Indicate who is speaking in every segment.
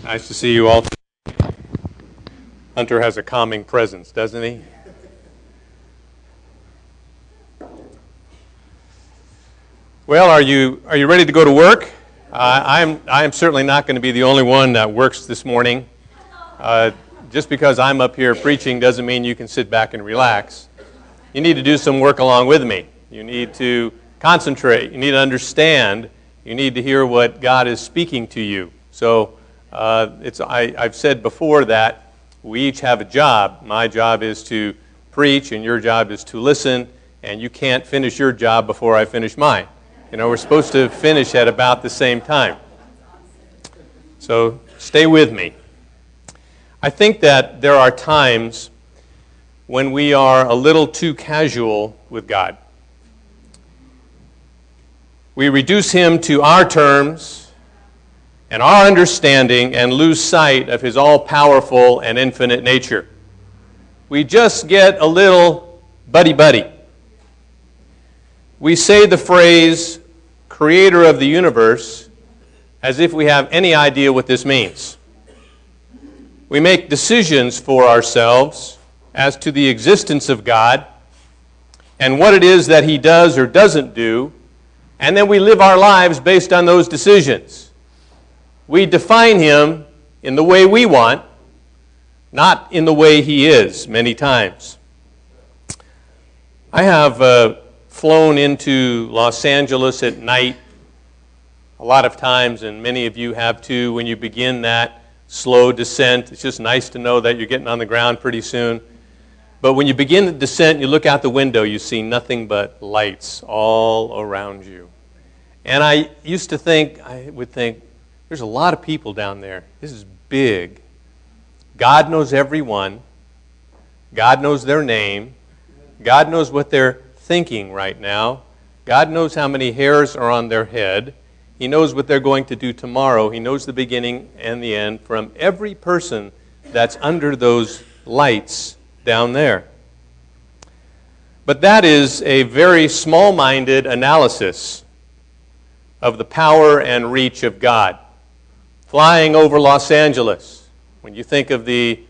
Speaker 1: Nice to see you all. Hunter has a calming presence, doesn't he? Well, are you ready to go to work? I am certainly not going to be the only one that works this morning. Just because I'm up here preaching doesn't mean you can sit back and relax. You need to do some work along with me. You need to concentrate. You need to understand. You need to hear what God is speaking to you. So I've said before that we each have a job. My job is to preach, and your job is to listen, and you can't finish your job before I finish mine. You know, we're supposed to finish at about the same time. So stay with me. I think that there are times when we are a little too casual with God. We reduce Him to our terms and our understanding and lose sight of His all-powerful and infinite nature. We just get a little buddy-buddy. We say the phrase, Creator of the universe, as if we have any idea what this means. We make decisions for ourselves as to the existence of God and what it is that He does or doesn't do, and then we live our lives based on those decisions. We define Him in the way we want, not in the way He is many times. I have flown into Los Angeles at night a lot of times, and many of you have too. When you begin that slow descent, it's just nice to know that you're getting on the ground pretty soon. But when you begin the descent, you look out the window, you see nothing but lights all around you. And I would think, there's a lot of people down there. This is big. God knows everyone. God knows their name. God knows what they're thinking right now. God knows how many hairs are on their head. He knows what they're going to do tomorrow. He knows the beginning and the end from every person that's under those lights down there. But that is a very small-minded analysis of the power and reach of God. Flying over Los Angeles, when you think of the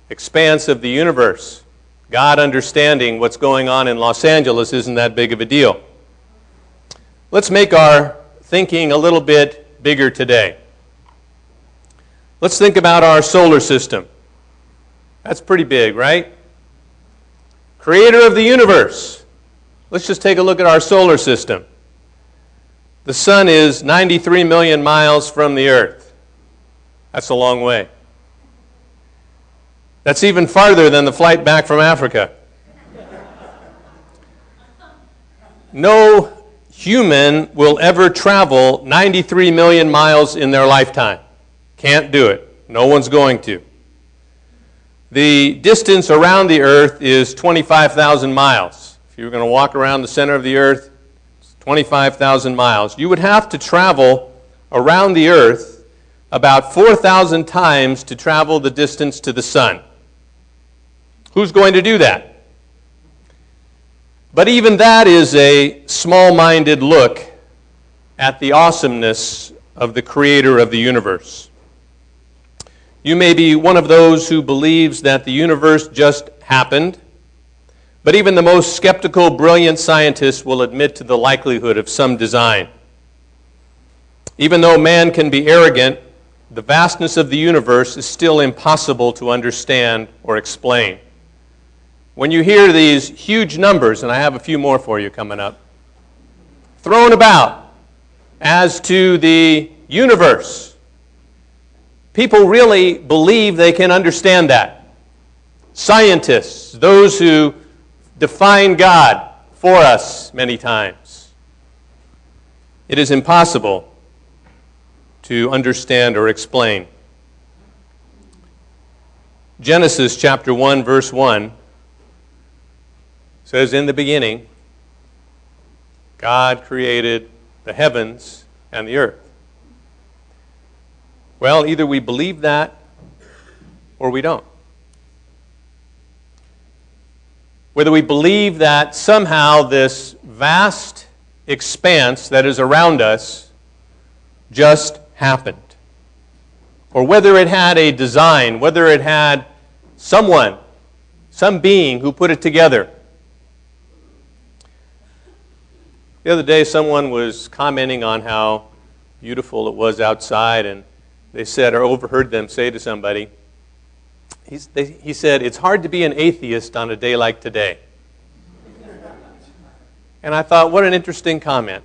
Speaker 1: expanse of the universe, God understanding what's going on in Los Angeles isn't that big of a deal. Let's make our thinking a little bit bigger today. Let's think about our solar system. That's pretty big, right? Creator of the universe. Let's just take a look at our solar system. The sun is 93 million miles from the earth. That's a long way. That's even farther than the flight back from Africa. No human will ever travel 93 million miles in their lifetime. Can't do it. No one's going to. The distance around the earth is 25,000 miles. If you were going to walk around the center of the earth, it's 25,000 miles. You would have to travel around the earth about 4,000 times to travel the distance to the sun. Who's going to do that? But even that is a small-minded look at the awesomeness of the Creator of the universe. You may be one of those who believes that the universe just happened, but even the most skeptical, brilliant scientists will admit to the likelihood of some design. Even though man can be arrogant, the vastness of the universe is still impossible to understand or explain. When you hear these huge numbers, and I have a few more for you coming up, thrown about as to the universe, people really believe they can understand that. Scientists, those who define God for us many times. It is impossible to understand or explain. Genesis chapter 1, verse 1 says, in the beginning, God created the heavens and the earth. Well, either we believe that or we don't. Whether we believe that somehow this vast expanse that is around us just happened, or whether it had a design, whether it had someone, some being who put it together. The other day, someone was commenting on how beautiful it was outside, and they said, or overheard them say to somebody, he said, "It's hard to be an atheist on a day like today." And I thought, what an interesting comment.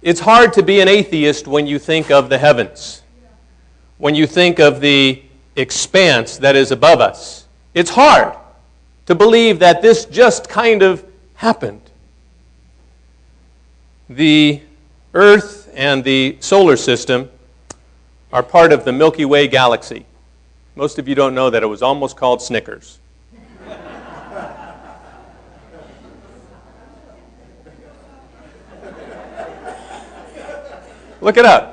Speaker 1: It's hard to be an atheist when you think of the heavens, when you think of the expanse that is above us. It's hard to believe that this just kind of happened. The Earth and the solar system are part of the Milky Way galaxy. Most of you don't know that it was almost called Snickers. Look it up.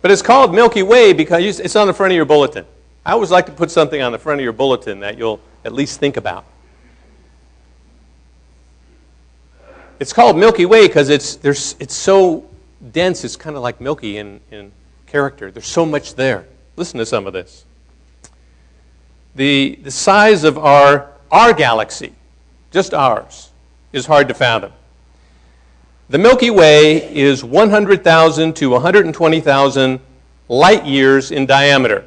Speaker 1: But it's called Milky Way because it's on the front of your bulletin. I always like to put something on the front of your bulletin that you'll at least think about. It's called Milky Way because it's so dense, it's kind of like milky in character. There's so much there. Listen to some of this. The size of our galaxy, just ours, is hard to fathom. The Milky Way is 100,000 to 120,000 light years in diameter.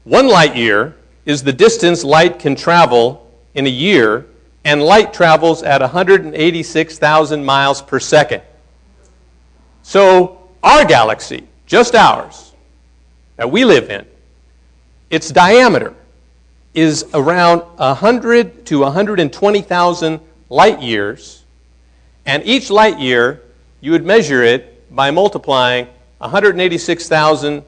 Speaker 1: 1 light year is the distance light can travel in a year, and light travels at 186,000 miles per second. So our galaxy, just ours, that we live in, its diameter is around 100 to 120,000 light years, and each light year, you would measure it by multiplying 186,000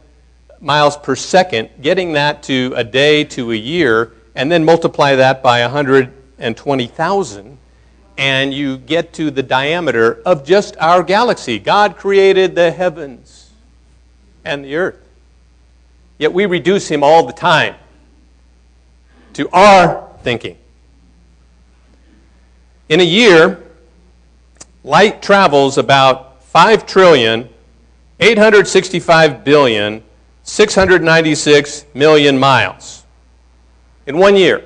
Speaker 1: miles per second, getting that to a day to a year, and then multiply that by 120,000, and you get to the diameter of just our galaxy. God created the heavens and the earth. Yet we reduce him all the time to our thinking. In a year, light travels about 5,865,696,000,000 miles in 1 year.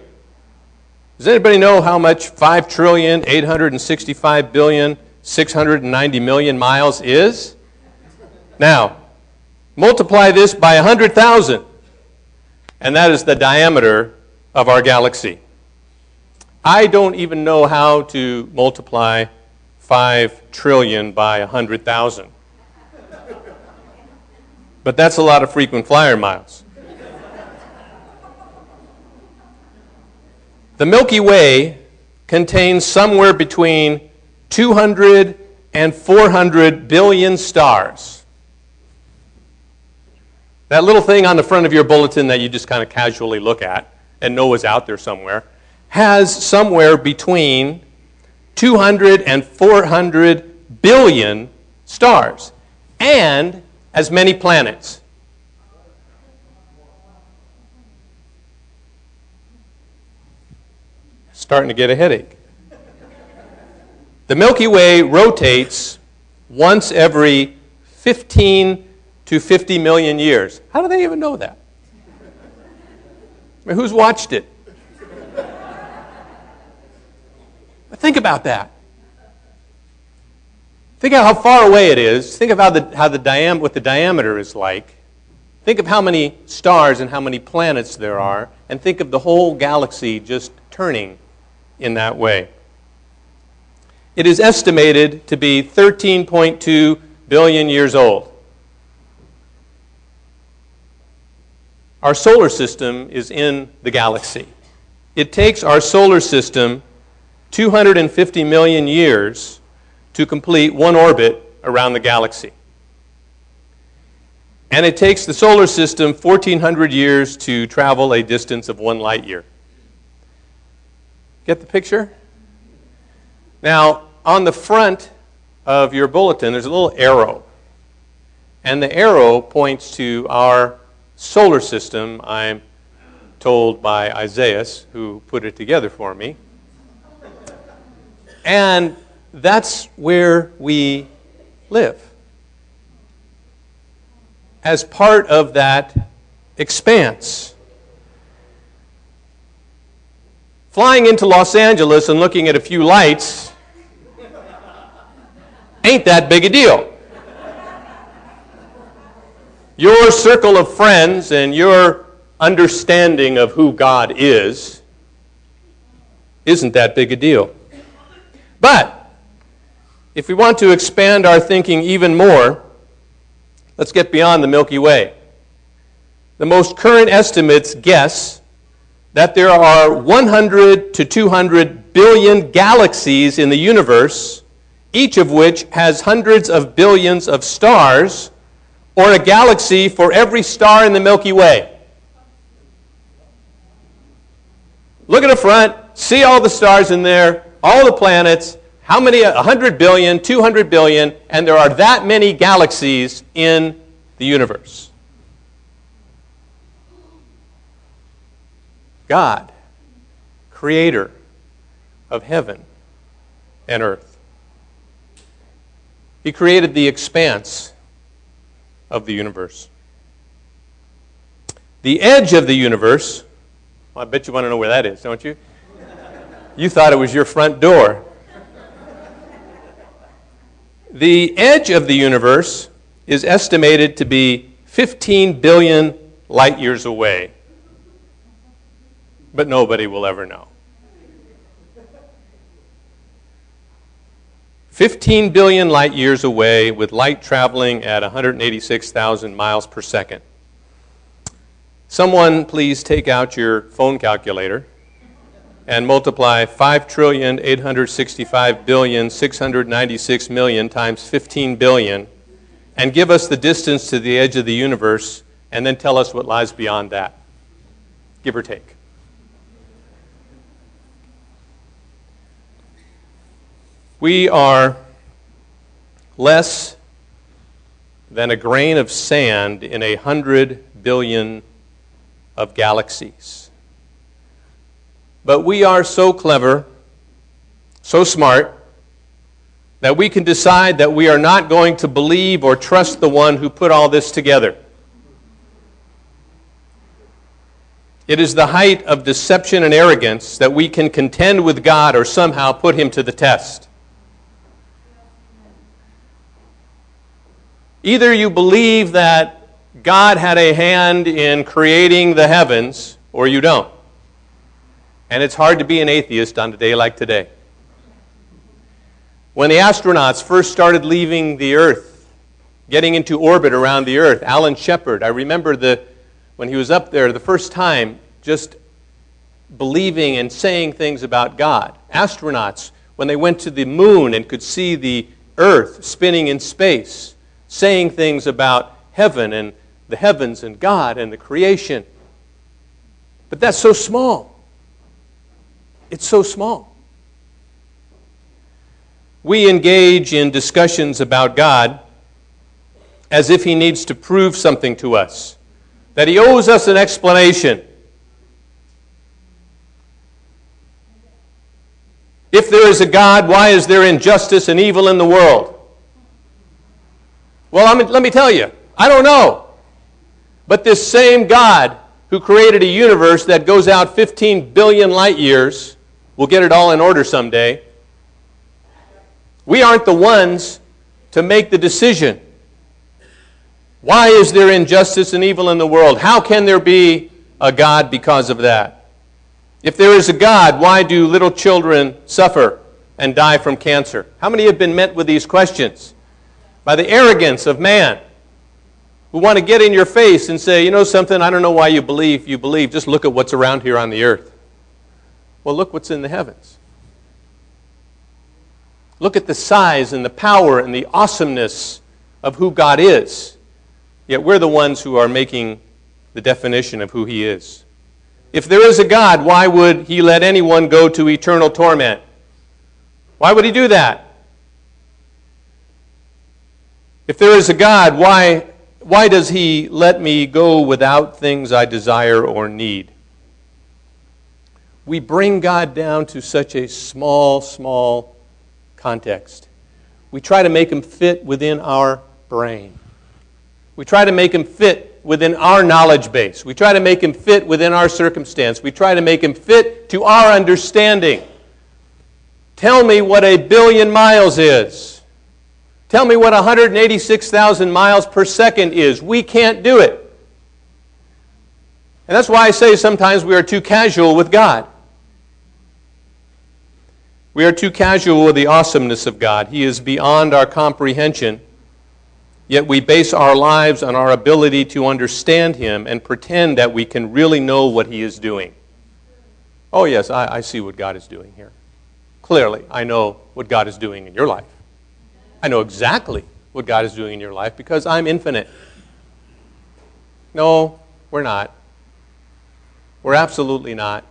Speaker 1: Does anybody know how much 5,865,690,000,000 miles is? Now, multiply this by 100,000, and that is the diameter of our galaxy. I don't even know how to multiply 5 trillion by 100,000. But that's a lot of frequent flyer miles. The Milky Way contains somewhere between 200 and 400 billion stars. That little thing on the front of your bulletin that you just kind of casually look at and know is out there somewhere has somewhere between 200 and 400 billion stars and as many planets. Starting to get a headache. The Milky Way rotates once every 15 to 50 million years. How do they even know that? I mean, who's watched it? But think about that. Think of how far away it is. Think of what the diameter is like. Think of how many stars and how many planets there are, and think of the whole galaxy just turning in that way. It is estimated to be 13.2 billion years old. Our solar system is in the galaxy. It takes our solar system 250 million years to complete one orbit around the galaxy. And it takes the solar system 1,400 years to travel a distance of 1 light year. Get the picture? Now, on the front of your bulletin, there's a little arrow. And the arrow points to our solar system, I'm told by Isaiah, who put it together for me. And that's where we live. As part of that expanse. Flying into Los Angeles and looking at a few lights ain't that big a deal. Your circle of friends and your understanding of who God is isn't that big a deal. But if we want to expand our thinking even more, let's get beyond the Milky Way. The most current estimates guess that there are 100 to 200 billion galaxies in the universe, each of which has hundreds of billions of stars, or a galaxy for every star in the Milky Way. Look at the front, see all the stars in there, all the planets, how many? 100 billion, 200 billion, and there are that many galaxies in the universe. God, creator of heaven and earth. He created the expanse of the universe. The edge of the universe, well, I bet you want to know where that is, don't you? You thought it was your front door. The edge of the universe is estimated to be 15 billion light years away. But nobody will ever know. 15 billion light years away with light traveling at 186,000 miles per second. Someone please take out your phone calculator and multiply 5,865,696,000,000 times 15 billion and give us the distance to the edge of the universe and then tell us what lies beyond that, give or take. We are less than a grain of sand in 100 billion of galaxies. But we are so clever, so smart, that we can decide that we are not going to believe or trust the one who put all this together. It is the height of deception and arrogance that we can contend with God or somehow put him to the test. Either you believe that God had a hand in creating the heavens, or you don't. And it's hard to be an atheist on a day like today. When the astronauts first started leaving the Earth, getting into orbit around the Earth, Alan Shepard, I remember when he was up there the first time, just believing and saying things about God. Astronauts, when they went to the moon and could see the Earth spinning in space, saying things about heaven and the heavens and God and the creation. But that's so small. It's so small. We engage in discussions about God as if he needs to prove something to us, that he owes us an explanation. If there is a God, why is there injustice and evil in the world? Well, let me tell you, I don't know. But this same God who created a universe that goes out 15 billion light years will get it all in order someday. We aren't the ones to make the decision. Why is there injustice and evil in the world? How can there be a God because of that? If there is a God, why do little children suffer and die from cancer? How many have been met with these questions? By the arrogance of man, who want to get in your face and say, you know something, I don't know why you believe, just look at what's around here on the earth. Well, look what's in the heavens. Look at the size and the power and the awesomeness of who God is. Yet we're the ones who are making the definition of who he is. If there is a God, why would he let anyone go to eternal torment? Why would he do that? If there is a God, why does he let me go without things I desire or need? We bring God down to such a small context. We try to make them fit within our brain. We try to make them fit within our knowledge base. We try to make them fit within our circumstance. We try to make them fit to our understanding. Tell me what 1 billion miles is. Tell me what 186,000 miles per second is. We can't do it. And that's why I say sometimes we are too casual with God. We are too casual with the awesomeness of God. He is beyond our comprehension, yet we base our lives on our ability to understand Him and pretend that we can really know what He is doing. Oh yes, I see what God is doing here. Clearly, I know what God is doing in your life. I know exactly what God is doing in your life because I'm infinite. No, we're not. We're absolutely not.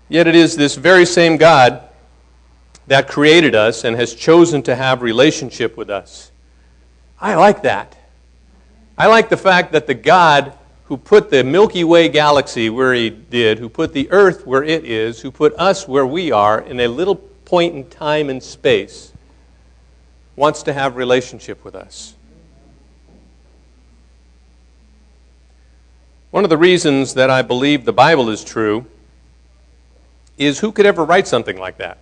Speaker 1: Yet it is this very same God that created us and has chosen to have relationship with us. I like that. I like the fact that the God who put the Milky Way galaxy where He did, who put the earth where it is, who put us where we are in a little point in time and space, wants to have relationship with us. One of the reasons that I believe the Bible is true is who could ever write something like that?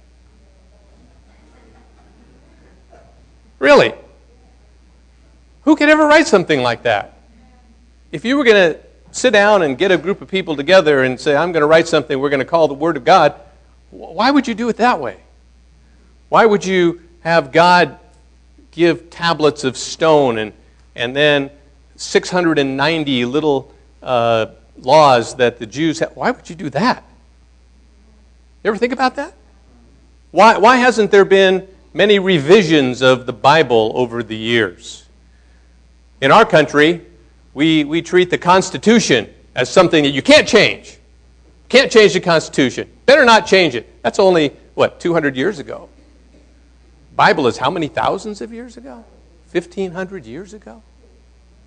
Speaker 1: Really? Who could ever write something like that? If you were going to sit down and get a group of people together and say, I'm going to write something we're going to call the Word of God, why would you do it that way? Why would you have God give tablets of stone and then 690 little laws that the Jews have? Why would you do that? You ever think about that? Why hasn't there been many revisions of the Bible over the years? In our country, we treat the Constitution as something that you can't change. Can't change the Constitution. Better not change it. That's only, 200 years ago. Bible is how many thousands of years ago? 1,500 years ago?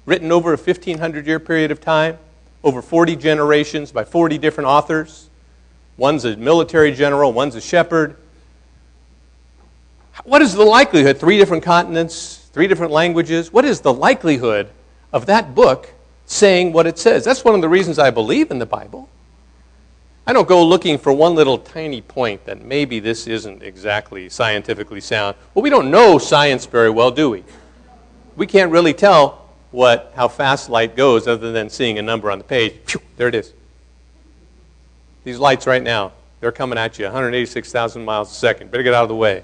Speaker 1: Written over a 1,500-year period of time, over 40 generations by 40 different authors. One's a military general, one's a shepherd. What is the likelihood? 3 different continents, 3 different languages. What is the likelihood of that book saying what it says? That's one of the reasons I believe in the Bible. I don't go looking for one little tiny point that maybe this isn't exactly scientifically sound. Well, we don't know science very well, do we? We can't really tell how fast light goes other than seeing a number on the page. Phew, there it is. These lights right now, they're coming at you 186,000 miles a second. Better get out of the way.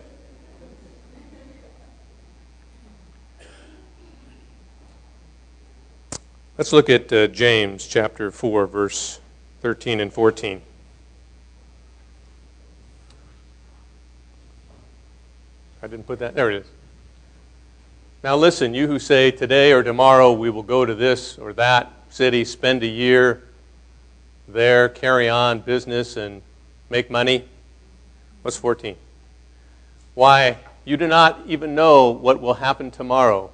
Speaker 1: Let's look at James chapter 4, verse 13 and 14. I didn't put that. There it is. Now listen, you who say today or tomorrow we will go to this or that city, spend a year there, carry on business and make money. What's 14? Why, you do not even know what will happen tomorrow.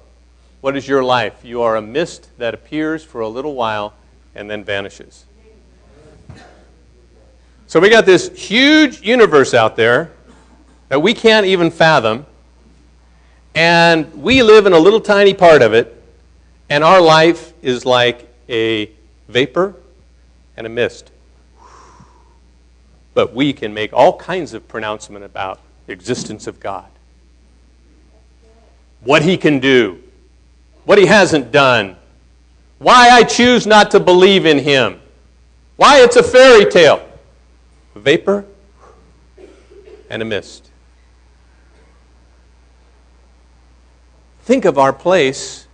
Speaker 1: What is your life? You are a mist that appears for a little while and then vanishes. So we got this huge universe out there that we can't even fathom, and we live in a little tiny part of it, and our life is like a vapor and a mist. But we can make all kinds of pronouncement about the existence of God. What He can do. What He hasn't done. Why I choose not to believe in Him. Why it's a fairy tale. A vapor and a mist. Think of our place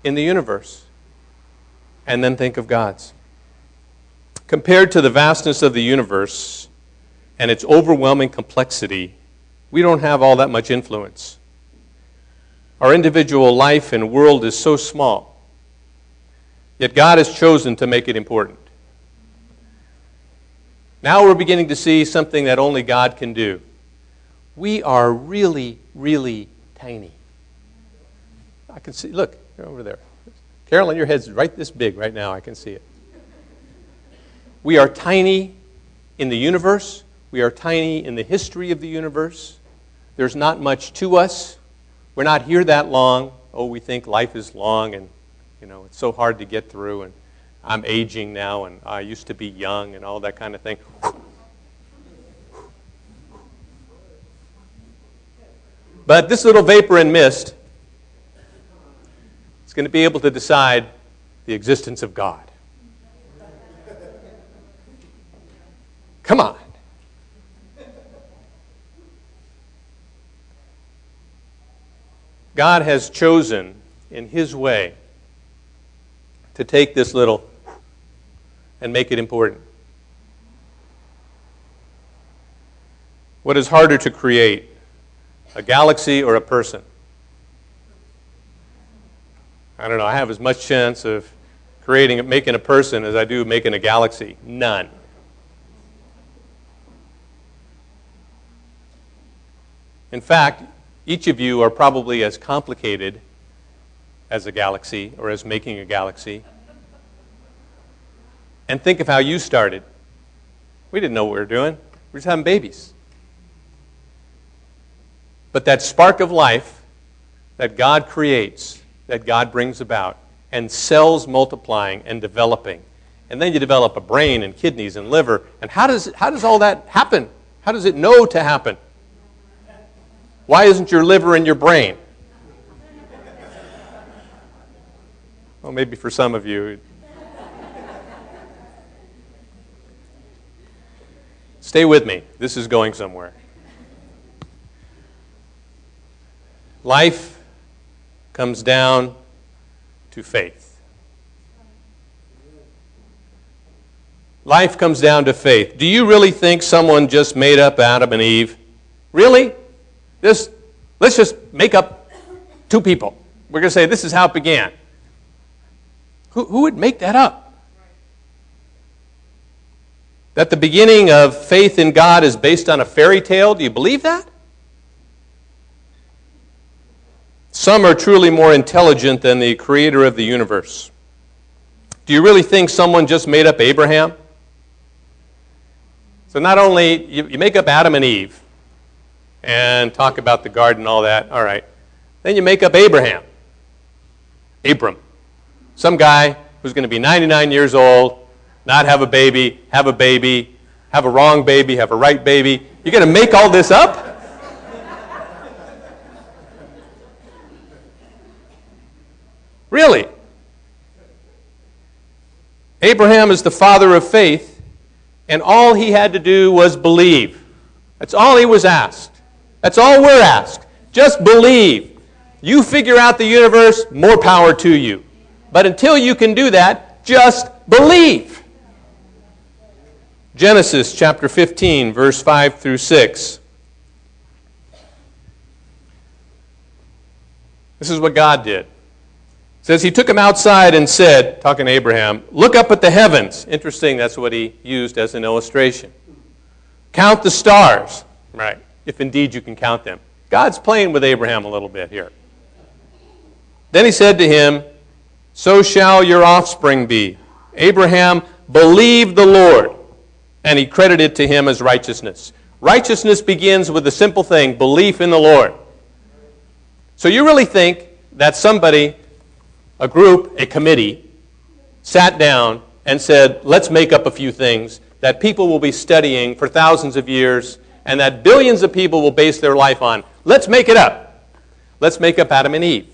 Speaker 1: in the universe. And then think of God's. Compared to the vastness of the universe and its overwhelming complexity, we don't have all that much influence. Our individual life and world is so small, yet God has chosen to make it important. Now we're beginning to see something that only God can do. We are really, really tiny. I can see, look, you're over there. Carolyn, your head's right this big right now. I can see it. We are tiny in the universe. We are tiny in the history of the universe. There's not much to us. We're not here that long. Oh, we think life is long and, it's so hard to get through, and I'm aging now, and I used to be young, and all that kind of thing. But this little vapor and mist is going to be able to decide the existence of God. Come on. God has chosen, in His way, to take this little and make it important. What is harder to create, a galaxy or a person? I don't know. I have as much chance of making a person as I do making a galaxy. None. In fact, each of you are probably as complicated as a galaxy or as making a galaxy. And think of how you started. We didn't know what we were doing. We were just having babies. But that spark of life that God creates, that God brings about, and cells multiplying and developing, and then you develop a brain and kidneys and liver, and how does all that happen? How does it know to happen? Why isn't your liver in your brain? Well, maybe for some of you. Stay with me. This is going somewhere. Life comes down to faith. Life comes down to faith. Do you really think someone just made up Adam and Eve? Really? Let's just make up two people. We're going to say this is how it began. Who would make that up? That the beginning of faith in God is based on a fairy tale? Do you believe that? Some are truly more intelligent than the creator of the universe. Do you really think someone just made up Abraham? So not only you make up Adam and Eve and talk about the garden and all that, all right. Then you make up Abraham. Abram. Some guy who's going to be 99 years old, not have a baby, have a wrong baby, have a right baby. You're going to make all this up? Really? Abraham is the father of faith, and all he had to do was believe. That's all he was asked. That's all we're asked. Just believe. You figure out the universe, more power to you. But until you can do that, just believe. Genesis chapter 15, verse 5 through 6. This is what God did. It says, He took him outside and said, talking to Abraham, look up at the heavens. Interesting, that's what he used as an illustration. Count the stars. Right, if indeed you can count them. God's playing with Abraham a little bit here. Then he said to him, so shall your offspring be. Abraham believed the Lord, and He credited to him as righteousness. Righteousness begins with the simple thing, belief in the Lord. So you really think that somebody, a group, a committee, sat down and said, let's make up a few things that people will be studying for thousands of years and that billions of people will base their life on. Let's make it up. Let's make up Adam and Eve.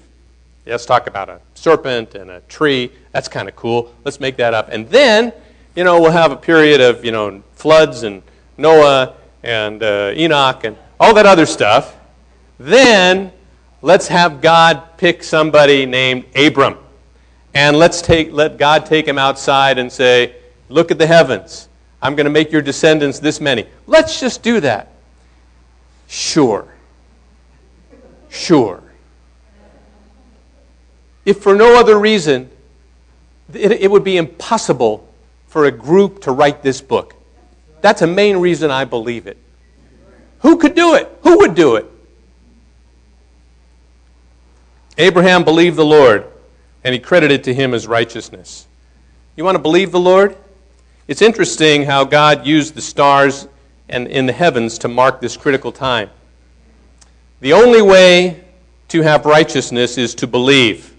Speaker 1: Let's talk about a serpent and a tree. That's kind of cool. Let's make that up. And then, we'll have a period of, floods and Noah and Enoch and all that other stuff. Then let's have God pick somebody named Abram. And let God take him outside and say, look at the heavens. I'm going to make your descendants this many. Let's just do that. Sure. If for no other reason, it would be impossible for a group to write this book. That's a main reason I believe it. Who could do it? Who would do it? Abraham believed the Lord, and He credited to him as righteousness. You want to believe the Lord? It's interesting how God used the stars and in the heavens to mark this critical time. The only way to have righteousness is to believe.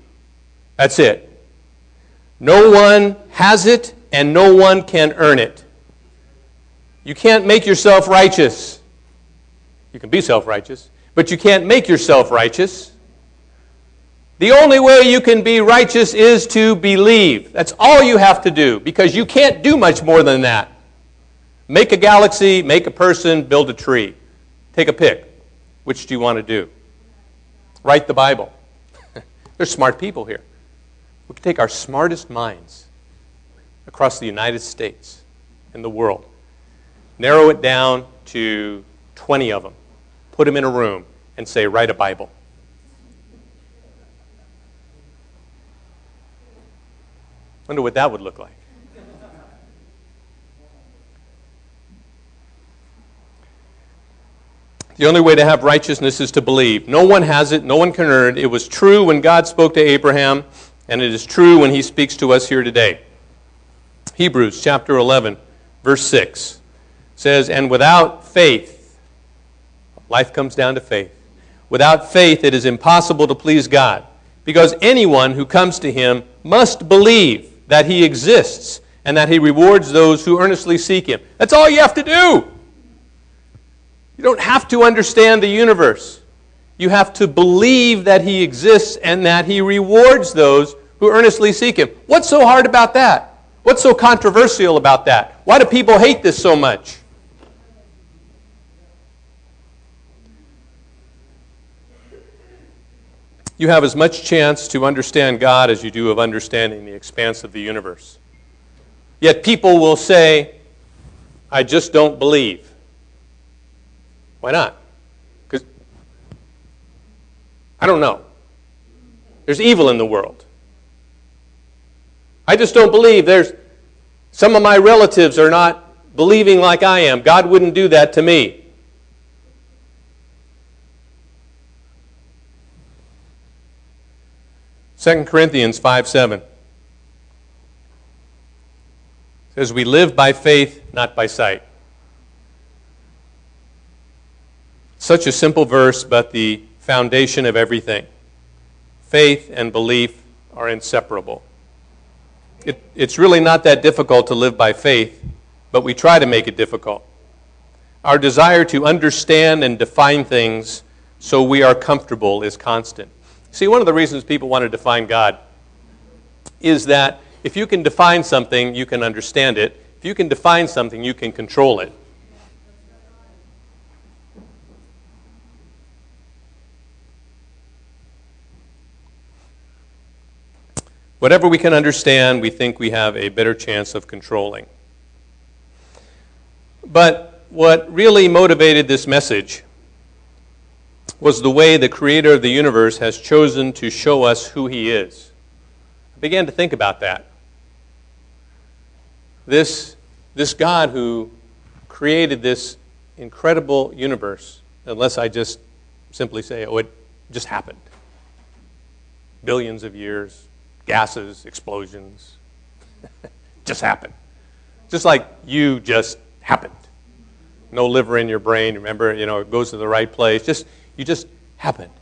Speaker 1: That's it. No one has it, and no one can earn it. You can't make yourself righteous. You can be self-righteous, but you can't make yourself righteous. The only way you can be righteous is to believe. That's all you have to do, because you can't do much more than that. Make a galaxy, make a person, build a tree. Take a pick. Which do you want to do? Write the Bible. There's smart people here. We can take our smartest minds across the United States and the world, narrow it down to 20 of them, put them in a room, and say, write a Bible. Wonder what that would look like. The only way to have righteousness is to believe. No one has it. No one can earn it. It was true when God spoke to Abraham, and it is true when he speaks to us here today. Hebrews chapter 11, verse 6 says, and without faith, life comes down to faith. Without faith, it is impossible to please God, because anyone who comes to him must believe that he exists and that he rewards those who earnestly seek him. That's all you have to do. You don't have to understand the universe. You have to believe that he exists and that he rewards those who earnestly seek him. What's so hard about that? What's so controversial about that? Why do people hate this so much? You have as much chance to understand God as you do of understanding the expanse of the universe. Yet people will say, I just don't believe. Why not? Because I don't know. There's evil in the world. I just don't believe. Some of my relatives are not believing like I am. God wouldn't do that to me. Second Corinthians 5:7 says, we live by faith, not by sight. Such a simple verse, but the foundation of everything. Faith and belief are inseparable. It's really not that difficult to live by faith, but we try to make it difficult. Our desire to understand and define things so we are comfortable is constant. See, one of the reasons people want to define God is that if you can define something, you can understand it. If you can define something, you can control it. Whatever we can understand, we think we have a better chance of controlling. But what really motivated this message was the way the Creator of the universe has chosen to show us who He is. I began to think about that. This God who created this incredible universe, unless I just simply say, oh, it just happened. Billions of years, gases, explosions, just happened. Just like you just happened. No liver in your brain, remember, it goes to the right place. You just happened.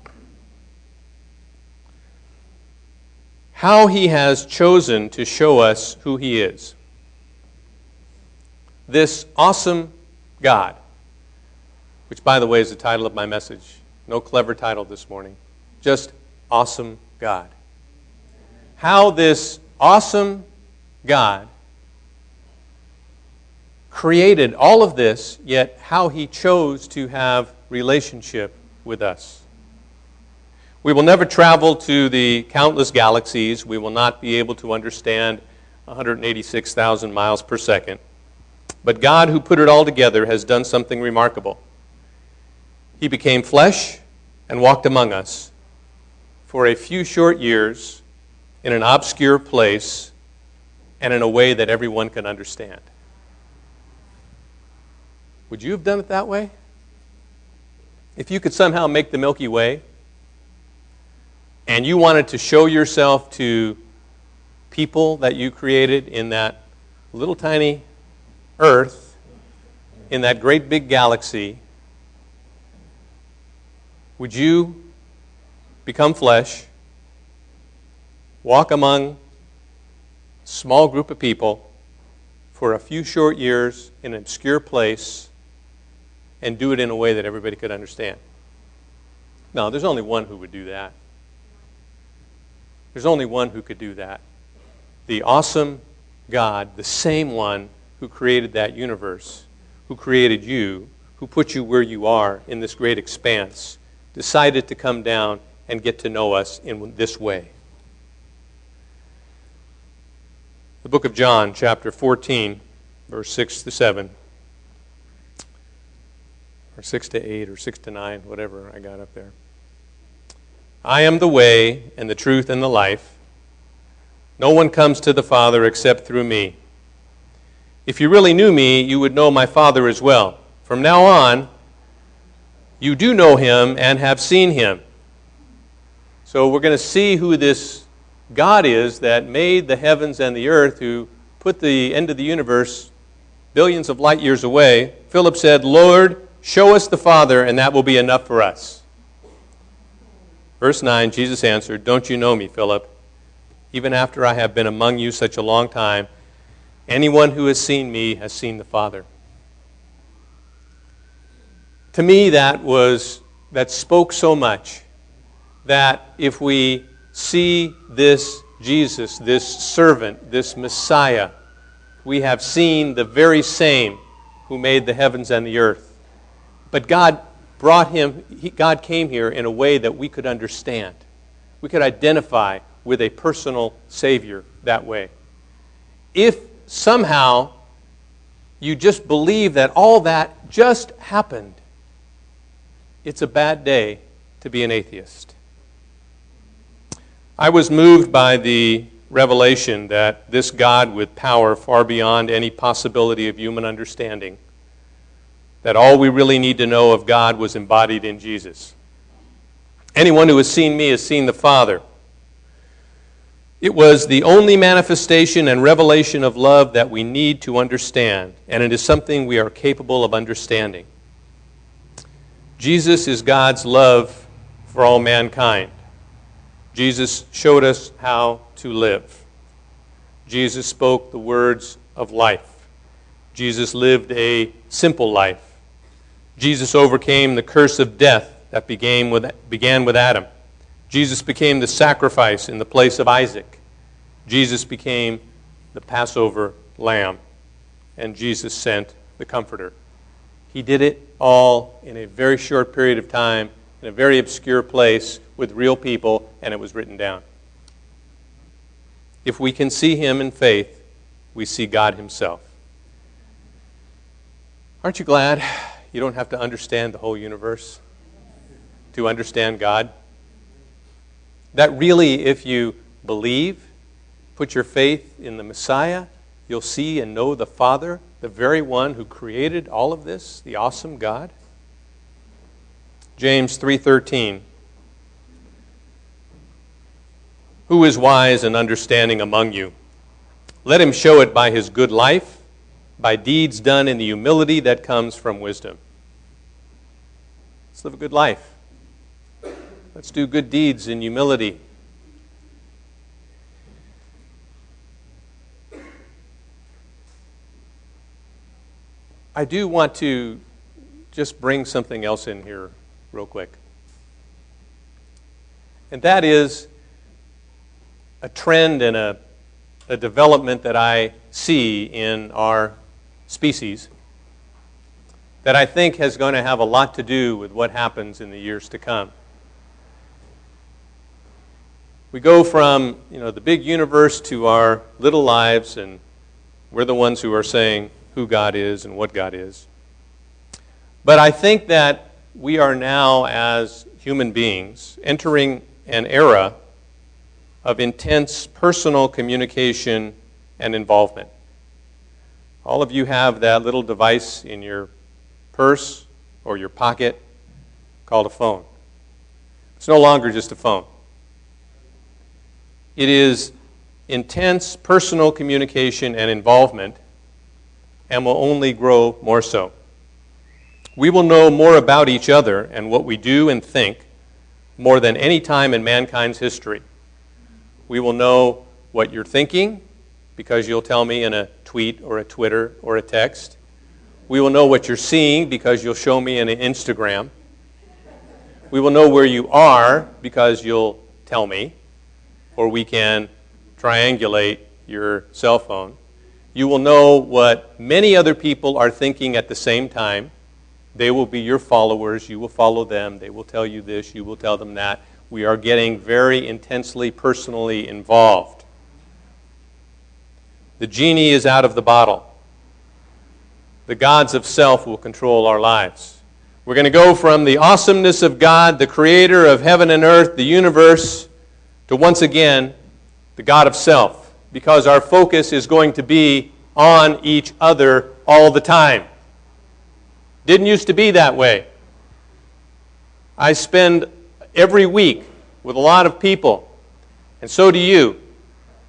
Speaker 1: How He has chosen to show us who He is. This awesome God, which by the way is the title of my message. No clever title this morning. Just awesome God. How this awesome God created all of this, yet how He chose to have relationship with us. We will never travel to the countless galaxies. We will not be able to understand 186,000 miles per second. But God, who put it all together, has done something remarkable. He became flesh and walked among us for a few short years in an obscure place and in a way that everyone can understand. Would you have done it that way? If you could somehow make the Milky Way and you wanted to show yourself to people that you created in that little tiny earth, in that great big galaxy, would you become flesh, walk among a small group of people for a few short years in an obscure place and do it in a way that everybody could understand? No, there's only one who would do that. There's only one who could do that. The awesome God, the same one who created that universe, who created you, who put you where you are in this great expanse, decided to come down and get to know us in this way. The book of John, chapter 14, verse 6 to 7, or 6 to 8, or 6 to 9, whatever I got up there. I am the way and the truth and the life. No one comes to the Father except through me. If you really knew me, you would know my Father as well. From now on, you do know him and have seen him. So we're going to see who this God is that made the heavens and the earth, who put the end of the universe billions of light years away. Philip said, Lord, show us the Father, and that will be enough for us. Verse 9, Jesus answered, don't you know me, Philip? Even after I have been among you such a long time, anyone who has seen me has seen the Father. To me, that spoke so much that if we see this Jesus, this servant, this Messiah, we have seen the very same who made the heavens and the earth. But God God came here in a way that we could understand. We could identify with a personal Savior that way. If somehow you just believe that all that just happened, it's a bad day to be an atheist. I was moved by the revelation that this God with power far beyond any possibility of human understanding, that all we really need to know of God was embodied in Jesus. Anyone who has seen me has seen the Father. It was the only manifestation and revelation of love that we need to understand, and it is something we are capable of understanding. Jesus is God's love for all mankind. Jesus showed us how to live. Jesus spoke the words of life. Jesus lived a simple life. Jesus overcame the curse of death that began with Adam. Jesus became the sacrifice in the place of Isaac. Jesus became the Passover lamb. And Jesus sent the Comforter. He did it all in a very short period of time, in a very obscure place, with real people, and it was written down. If we can see him in faith, we see God himself. Aren't you glad you don't have to understand the whole universe to understand God? That really, if you believe, put your faith in the Messiah, you'll see and know the Father, the very one who created all of this, the awesome God. James 3:13. Who is wise and understanding among you? Let him show it by his good life, by deeds done in the humility that comes from wisdom. Let's live a good life. Let's do good deeds in humility. I do want to just bring something else in here real quick. And that is a trend and a development that I see in our species that I think is going to have a lot to do with what happens in the years to come. We go from, the big universe to our little lives, and we're the ones who are saying who God is and what God is. But I think that we are now, as human beings, entering an era of intense personal communication and involvement. All of you have that little device in your purse or your pocket called a phone. It's no longer just a phone. It is intense personal communication and involvement, and will only grow more so. We will know more about each other and what we do and think more than any time in mankind's history. We will know what you're thinking because you'll tell me in a tweet or a Twitter or a text. We will know what you're seeing because you'll show me in an Instagram. We will know where you are because you'll tell me, or we can triangulate your cell phone. You will know what many other people are thinking at the same time. They will be your followers. You will follow them. They will tell you this. You will tell them that. We are getting very intensely, personally involved. The genie is out of the bottle. The gods of self will control our lives. We're going to go from the awesomeness of God, the creator of heaven and earth, the universe, to once again, the God of self, because our focus is going to be on each other all the time. Didn't used to be that way. I spend every week with a lot of people, and so do you.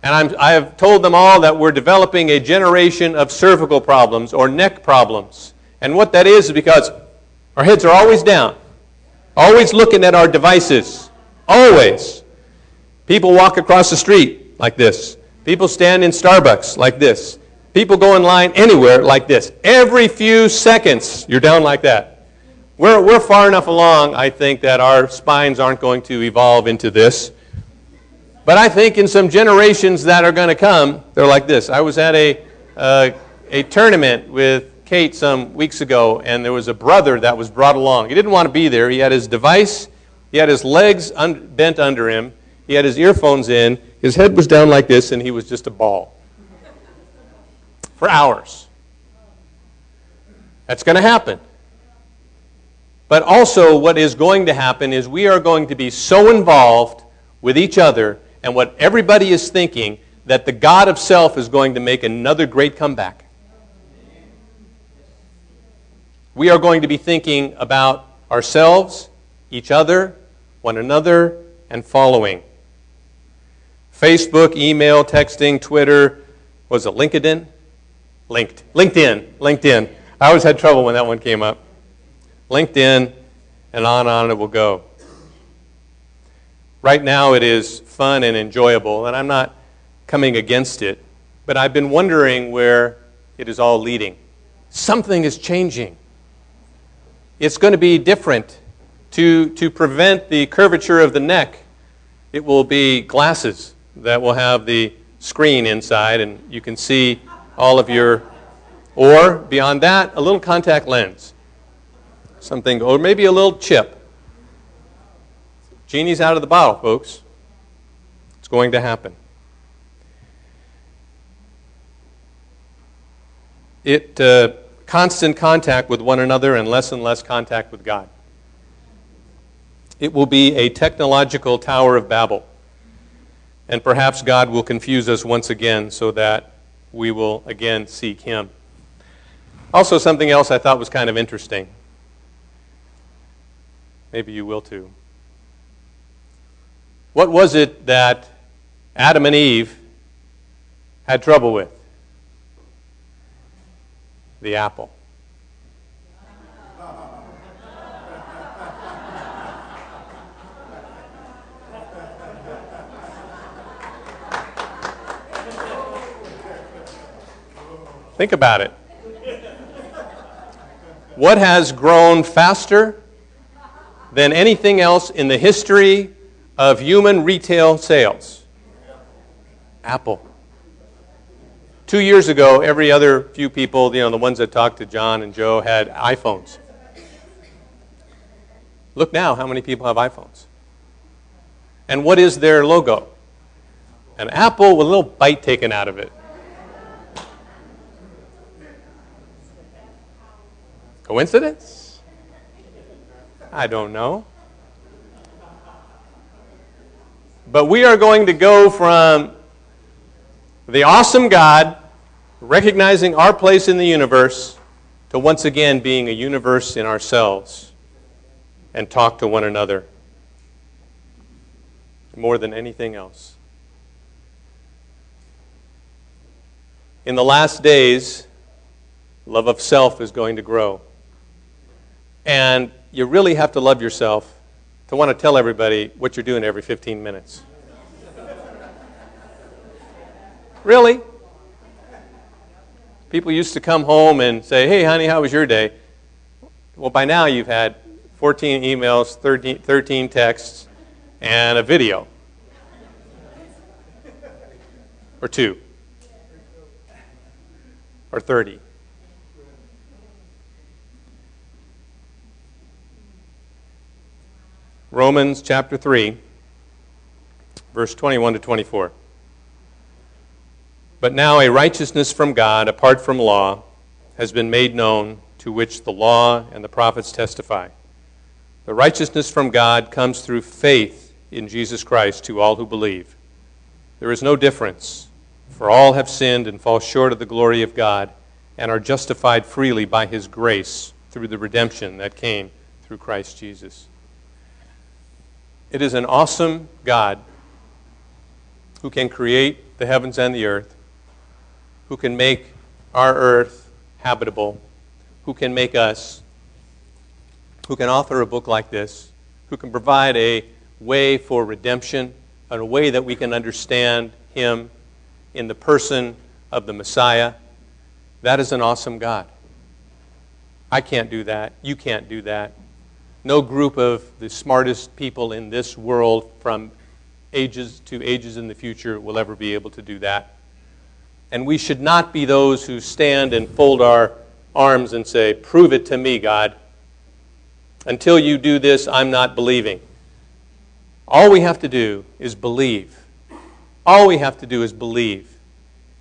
Speaker 1: And I have told them all that we're developing a generation of cervical problems or neck problems. And what that is because our heads are always down, always looking at our devices, always. People walk across the street like this. People stand in Starbucks like this. People go in line anywhere like this. Every few seconds, you're down like that. We're far enough along, I think, that our spines aren't going to evolve into this. But I think in some generations that are going to come, they're like this. I was at a tournament with Kate some weeks ago, and there was a brother that was brought along. He didn't want to be there. He had his device. He had his legs bent under him. He had his earphones in. His head was down like this, and he was just a ball for hours. That's going to happen. But also what is going to happen is we are going to be so involved with each other and what everybody is thinking that the God of self is going to make another great comeback. We are going to be thinking about ourselves, each other, one another, and following. Facebook, email, texting, Twitter, was it LinkedIn? LinkedIn. I always had trouble when that one came up. LinkedIn, and on it will go. Right now it is fun and enjoyable, and I'm not coming against it, but I've been wondering where it is all leading. Something is changing. It's going to be different. To prevent the curvature of the neck, it will be glasses that will have the screen inside, and you can see all of your, or beyond that, a little contact lens. Something, or maybe a little chip. Genie's out of the bottle, folks. It's going to happen. Constant contact with one another and less contact with God. It will be a technological Tower of Babel. And perhaps God will confuse us once again so that we will again seek Him. Also, something else I thought was kind of interesting. Maybe you will too. What was it that Adam and Eve had trouble with? The apple. Think about it. What has grown faster than anything else in the history of human retail sales? Apple. 2 years ago, every other few people, the ones that talked to John and Joe, had iPhones. Look now how many people have iPhones. And what is their logo? An apple with a little bite taken out of it. Coincidence? I don't know. But we are going to go from the awesome God, recognizing our place in the universe, to once again being a universe in ourselves and talk to one another more than anything else. In the last days, love of self is going to grow. And you really have to love yourself to want to tell everybody what you're doing every 15 minutes. Really? People used to come home and say, hey, honey, how was your day? Well, by now you've had 14 emails, 13 texts, and a video. Or 2. Or 30. Romans chapter 3, verse 21 to 24. But now a righteousness from God, apart from law, has been made known, to which the law and the prophets testify. The righteousness from God comes through faith in Jesus Christ to all who believe. There is no difference, for all have sinned and fall short of the glory of God, and are justified freely by His grace through the redemption that came through Christ Jesus. It is an awesome God who can create the heavens and the earth, who can make our earth habitable, who can make us, who can author a book like this, who can provide a way for redemption, and a way that we can understand Him in the person of the Messiah. That is an awesome God. I can't do that. You can't do that. No group of the smartest people in this world from ages to ages in the future will ever be able to do that. And we should not be those who stand and fold our arms and say, prove it to me, God. Until you do this, I'm not believing. All we have to do is believe. All we have to do is believe.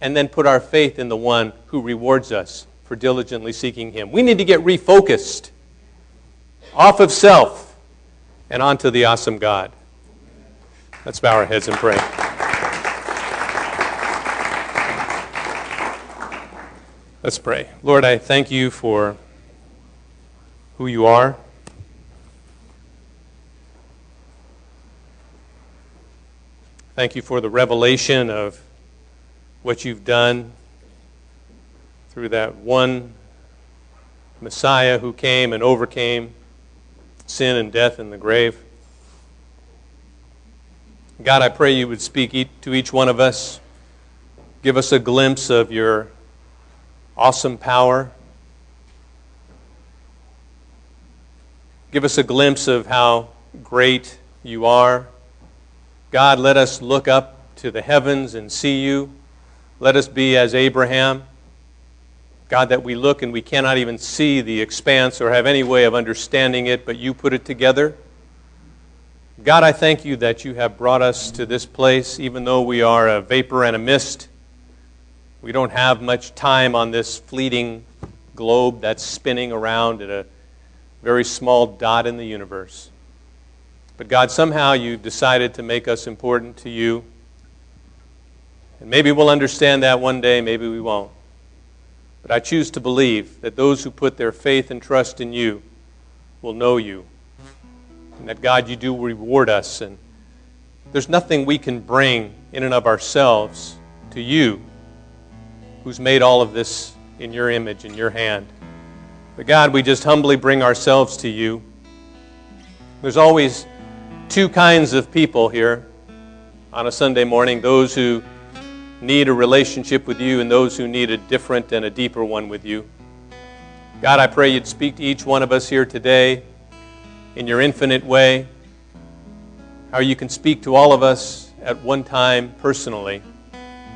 Speaker 1: And then put our faith in the one who rewards us for diligently seeking Him. We need to get refocused off of self and onto the awesome God. Let's bow our heads and pray. Let's pray. Lord, I thank you for who you are. Thank you for the revelation of what you've done through that one Messiah who came and overcame sin and death and the grave. God, I pray you would speak to each one of us. Give us a glimpse of your awesome power. Give us a glimpse of how great you are. God, let us look up to the heavens and see you. Let us be as Abraham. God, that we look and we cannot even see the expanse or have any way of understanding it, but you put it together. God, I thank you that you have brought us to this place, even though we are a vapor and a mist. We don't have much time on this fleeting globe that's spinning around at a very small dot in the universe. But God, somehow you decided to make us important to you. And maybe we'll understand that one day, maybe we won't. But I choose to believe that those who put their faith and trust in you will know you. And that, God, you do reward us. And there's nothing we can bring in and of ourselves to you, who's made all of this in your image, in your hand. But God, we just humbly bring ourselves to you. There's always two kinds of people here on a Sunday morning, those who need a relationship with you and those who need a different and a deeper one with you. God, I pray you'd speak to each one of us here today in your infinite way, how you can speak to all of us at one time personally.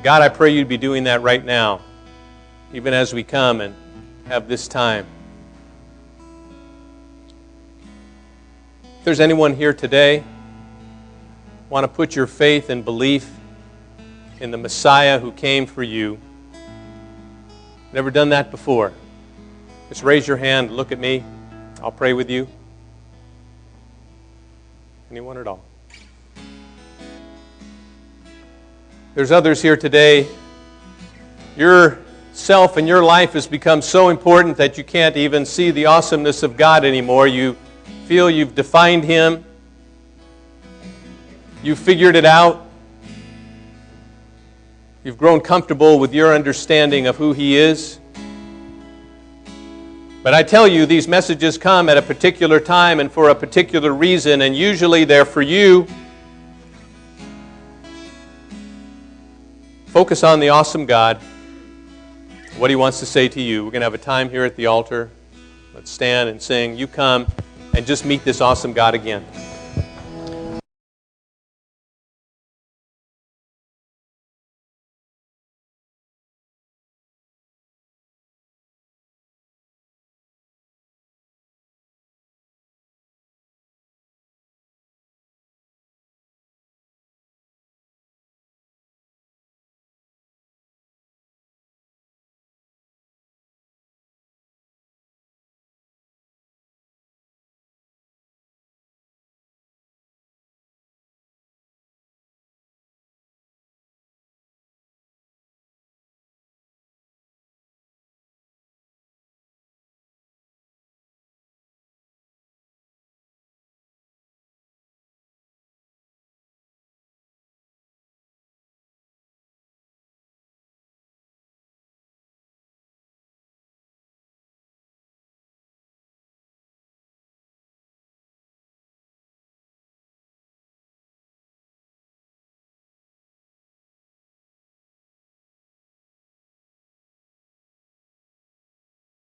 Speaker 1: God, I pray you'd be doing that right now, even as we come and have this time. If there's anyone here today want to put your faith and belief in the Messiah who came for you, never done that before, just raise your hand, look at me, I'll pray with you. Anyone at all? There's others here today. Yourself and your life has become so important that you can't even see the awesomeness of God anymore. You feel you've defined Him. You've figured it out. You've grown comfortable with your understanding of who He is. But I tell you, these messages come at a particular time and for a particular reason, and usually they're for you. Focus on the awesome God, what He wants to say to you. We're going to have a time here at the altar. Let's stand and sing. You come and just meet this awesome God again.